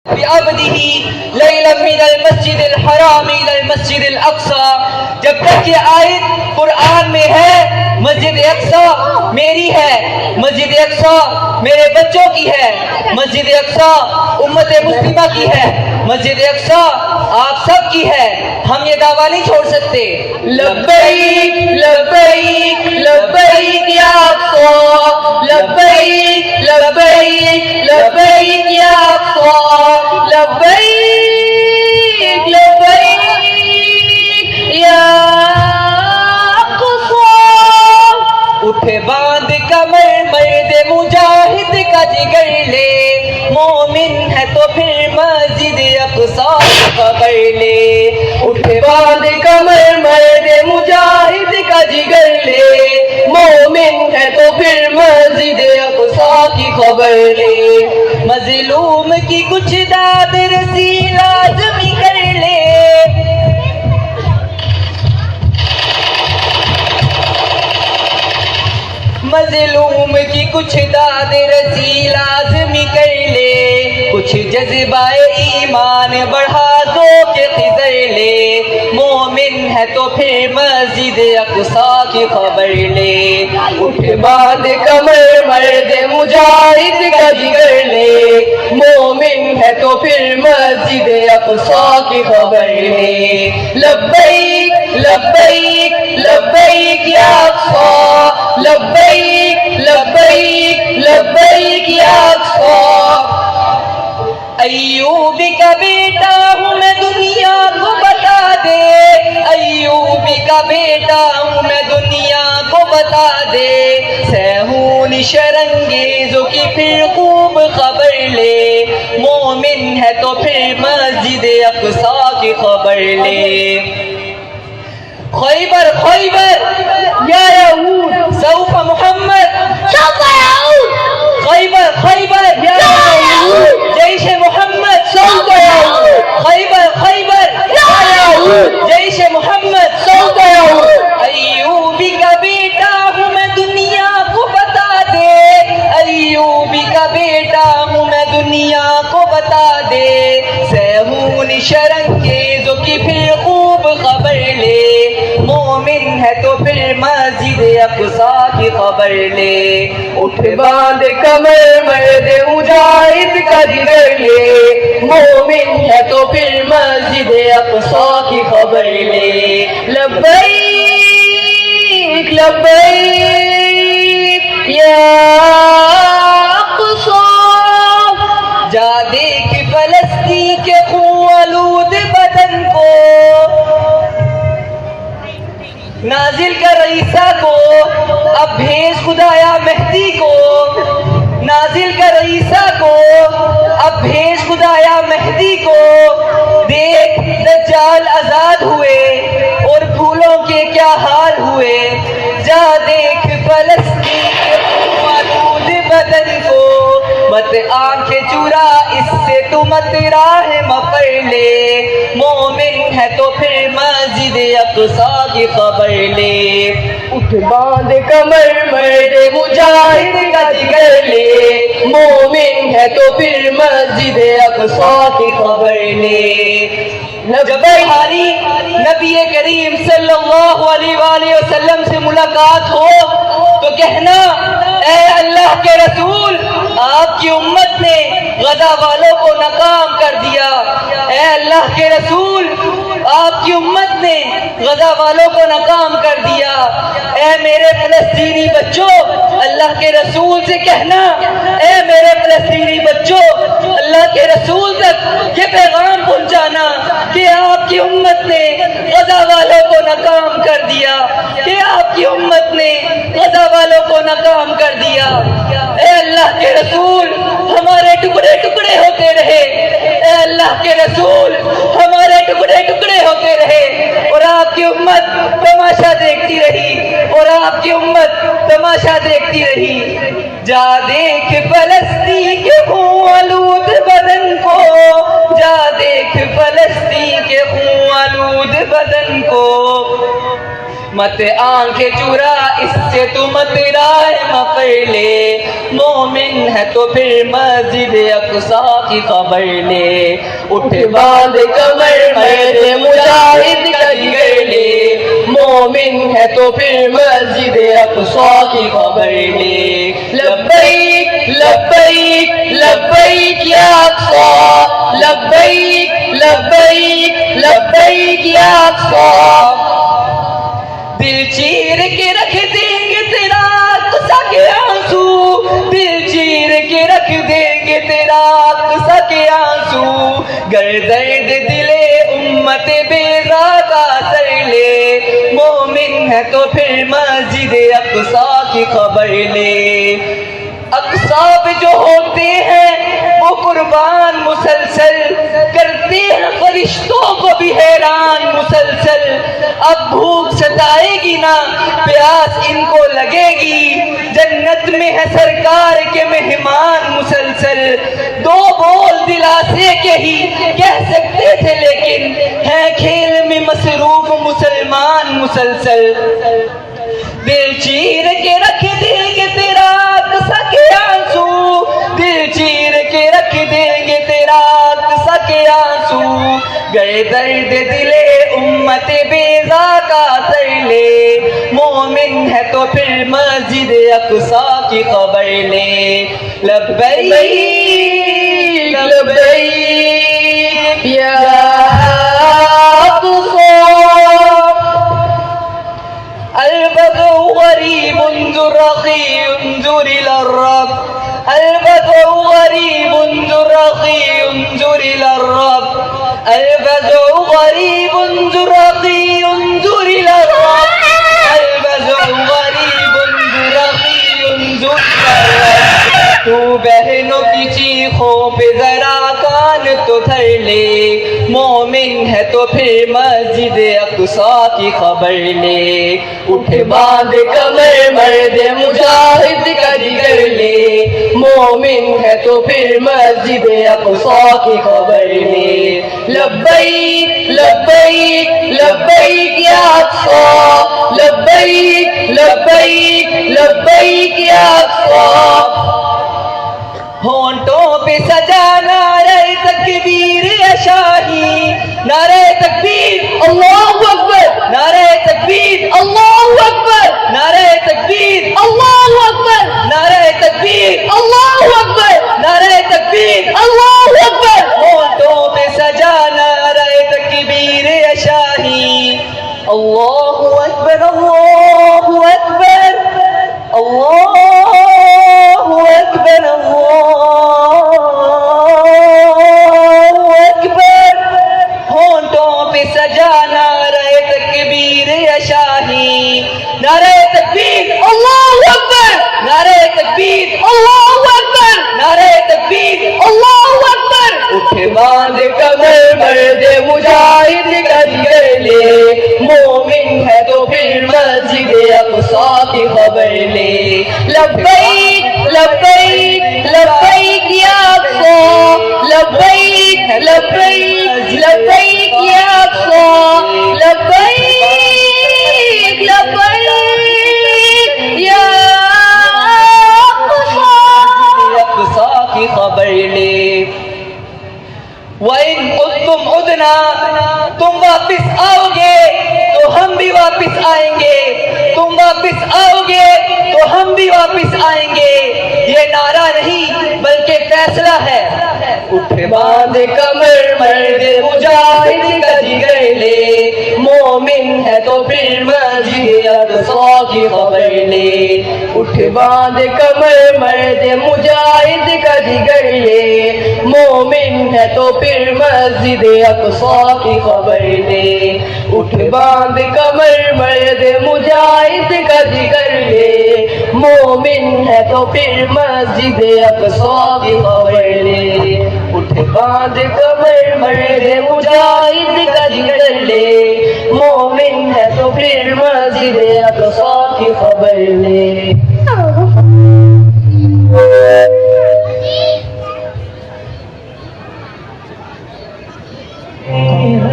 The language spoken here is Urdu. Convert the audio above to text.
بعبده لیلا من المسجد الحرام الى المسجد الاقصى. جب تک یہ آیت قرآن میں ہے مسجد اقصی میری ہے، مسجد اقصی میرے بچوں کی ہے، مسجد اقصی امت مسلمہ کی ہے، مسجد اقصی آپ سب کی ہے. ہم یہ دعویٰ نہیں چھوڑ سکتے. لبیک لبیک لبیک یا اقصی، لبیک لبیک لبیک یا اقصی، لبیک لبیک یا اقصی. اٹھے باندھ کمر مرد مجاہد کا جگر لے، مومن ہے تو پھر مسجد اقصی خبر لے. اٹھے باندھ کمر مرد مجاہد کا جگر لے، مومن ہے تو پھر مسجد اقصی کی خبر لے. مظلوم کی کچھ داد رسی لازمی کر لے، مظلوم کی کچھ داد رسی لازمی کر لے. کچھ جذبہ ایمان بڑھا دو کہ خضر لے، مومن ہے تو پھر مسجد اقصی کی خبر لے. اٹھ باندھ کمر مرد مجاہد کا جگر لے، مومن ہے تو پھر مسجد اقصی کی خبر لے. لبیک لبیک لبیک یا اقصی، لبیک لبیک لبیک یا اقصی. ایوب کا بیٹا ہوں میں دنیا کو بتا دے، ایوب کا بیٹا ہوں میں دنیا کو بتا دے. سہون شرنگیزوں کی پھر خوب خبر لے، مومن ہے تو پھر مسجد اقصی کی خبر لے. خیبر خیبر یا یہود سوف محمد سوف یعود، خیبر خیبر یا یہود جیش محمد سوف یعود، خیبر خیبر یا یہود جیش محمد سوف یعود. ایوبی کا بیٹا ہوں میں دنیا کو بتا دے، ایوبی کا بیٹا ہوں میں دنیا کو بتا دے. سہون شرنگیزوں کی پھر خوب خبر لے، مومن ہے تو پھر مسجد اقصی کی خبر لے. اٹھ باندھ کمر مرد مجاہد کا جگر لے، مومن ہے تو پھر مسجد اقصی کی خبر لے. لبیک لبیک یا اقصی. جا دیکھ فلسطین کے خون آلود بدن کو، نازل کر عیسیٰ کو، اب بھیج خدایا مہدی کو، نازل کر عیسیٰ کو، اب بھیج خدایا مہدی کو. دیکھ دجال آزاد ہوئے اور پھولوں کے کیا حال ہوئے. جا دیکھ فلسطین کے خون آلود بدن کو، مت آنکھیں چرا اس سے تو مت راہ مپر لے. مومن ہے تو پھر مسجد اقصی کی خبر لے. اٹھ باندھ کمر مرد مجاہد کا جگر لے، مومن ہے تو پھر مسجد اقصی کی خبر لے. جب تمہاری نبی کریم صلی اللہ علیہ وآلہ وسلم سے ملاقات ہو تو کہنا اے اللہ کے رسول، آپ کی امت نے غزہ والوں کو ناکام کر دیا. اے اللہ کے رسول، آپ کی امت نے غزہ والوں کو ناکام کر دیا. اے میرے فلسطینی بچوں، اللہ کے رسول سے کہنا اے میرے فلسطینی بچوں، اللہ کے رسول تک یہ پیغام پہنچانا کہ آپ کی امت نے غزہ والوں کو ناکام کر دیا، کہ آپ کی امت نے غزہ والوں کو ناکام کر دیا. اے اللہ کے رسول، ہمارے ٹکڑے ٹکڑے ہوتے رہے. اے اللہ کے رسول، ہمارے ٹکڑے ٹکڑے ہوتے رہے اور آپ کی امت تماشا دیکھتی رہی، اور آپ کی امت تماشا دیکھتی رہی. جا دیکھ فلسطین کے خون آلود بدن کو، جا دیکھ فلسطین کے خون آلود بدن کو. مت آنکھیں چرا اس سے تو مت راہ مپڑ لے، مومن ہے تو پھر مسجد اقصیٰ کی خبر لے، اٹھ باندھ کمر مرد مجاہد کا جگر لے، مومن ہے تو پھر مسجد اقصیٰ کی خبر لے، لبیک لبیک لبیک یا اقصیٰ، لبیک لبیک لبیک یا اقصیٰ، دل چیر کے رکھ دیں گے تیرا اقصیٰ کے آنسو، دل چیر کے رکھ دیں گے تیرا اقصیٰ کے آنسو، گر درد دل امت بیضا کا سر لے، مومن ہے تو پھر مسجد اقصیٰ کی خبر لے، اقصیٰ پہ جو ہوتے ہیں وہ قربان مسلسل کرتے ہیں فرشتوں کو بھی حیران مسلسل، اب بھوک ستائے گی نہ پیاس ان کو لگے گی، جنت میں ہے سرکار کے مہمان مسلسل، دو بول دلاسے کے ہی کہہ سکتے تھے لیکن ہے کھیل میں مصروف مسلمان مسلسل، دل چیر کے رکھ دیں گے تیرا اقصیٰ کے آنسو، دل چیر کے رکھ دیں گے تیرا اقصیٰ کے آنسو، گئے درد دل امت بیضا کا سر لے، مومن ہے تو پھر مسجد اقصیٰ کی خبر لے، لبیک لبیک یا البدو غریب انظر رقی انظر الى الرب، البدو غریب انظر رقی انظر الى الرب، البدو غریب انظر رقی انظر الى الرب، البدو غریب انظر رقی انظر الى الرب، تو بہنوں کی چیخوں پہ ذرا کان تو دھر لے، مومن ہے تو پھر مسجد اقصیٰ کی خبر لے، اٹھ باندھ کمر مرد مجاہد کا جگر لے، مومن ہے تو پھر مسجد اقصیٰ کی خبر لے، لبیک لبیک لبیک یا اقصیٰ، لبیک لبیک لبیک یا اقصیٰ، ہونٹوں پہ سجا نعرہ تکبیر شاہی، نعرہ تکبیر اللہ اکبر، نعرہ تکبیر اللہ اکبر، نعرہ تکبیر اللہ اکبر، نعرہ تکبیر اللہ اکبر، نعرہ تکبیر اللہ اکبر، ہونٹوں پہ سجا نعرہ تکبیر شاہی، اللہ اکبر اللہ اکبر اللہ اکبر سجا نعرہ تکبیر شاہی، نعرہ تکبیر اللہ اکبر، نعرہ تکبیر اللہ اکبر، نعرہ تکبیر اللہ اکبر، اٹھ باندھ کمر مرد مجاہد کا جگر لے، مومن ہے تو پھر مسجد اقصیٰ کی خبر لے، لبیک لبیک لبیک یا اقصیٰ، لبیک لبیک لبیک یا اقصیٰ، لبیک لبیک یا اقصیٰ کی خبر لے، وَإِنْ عُدْتُمْ عُدْنَا، تم واپس آؤ گے تو ہم بھی واپس آئیں گے، تم واپس آؤ گے تو ہم بھی واپس آئیں گے، یہ نعرہ نہیں بلکہ فیصلہ ہے، اٹھ باندھ کمر مرد مجاہد کا جگر لے، مومن ہے تو پھر مسجد اقصیٰ کی خبر لے، اٹھ باندھ کمر مرد مجاہد کا جگر لے، مومن ہے تو پھر مسجد اقصیٰ کی خبر لے، اٹھ باندھ کمر مرد مجاہد کا جگر لے، مومن ہے تو پھر مسجد اقصیٰ کی خبر لے، اٹھ باندھ کمر مرد مجاہد کا جگر لے، مومن ہے تو پھر مسجد اقصیٰ کی خبر لے۔